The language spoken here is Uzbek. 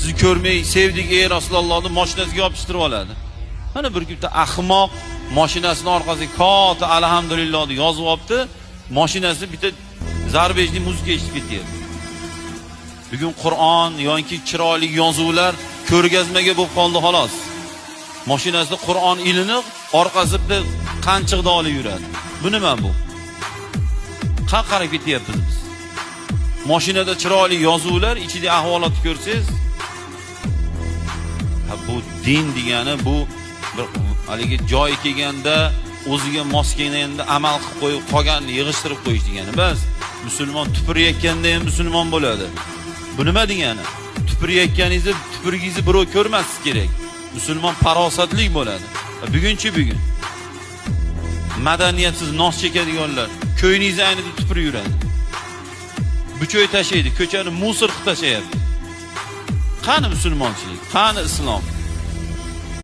sizni ko'rmay sevdik ey Rasulullohni mashinasiga yopishtirib oladi. Mana bir bitta ahmoq mashinasini orqasiga katta alhamdulillah deb yozib olibdi. Mashinasi bitta zarbejli muzika eshitib ketyapti. Bugun Qur'on yoki chiroyli yozuvlar ko'rgazmaga bo'lib qoldi xolos. Mashinasida Qur'on ilinib, orqasida qanchiqda olib yuradi. Bu nima bu? Qanaqa qarab ketyapmiz biz? Mashinada chiroyli yozuvlar, ichida ahvolotni ko'rsangiz, bu din degani bu bir haligi joyi kelganda o'ziga mos kelganda amal qilib qo'yib, qolganini yig'ishtirib qo'yish degani. Bas, musulmon tupurayotganda ham musulmon bo'ladi. Bu nima degani? Tupurayotganingizni, tupurgingizni birov ko'rmasligi kerak. Musulmon farosatli bo'ladi. Bugunchi bugun madaniyatsiz nos chekadiganlar ko'yingizni aynida tupurib yuradi. Buchoy tashlaydi, ko'chani musor qilib tashlayapti. Qani musulmonchilik? Qani islom?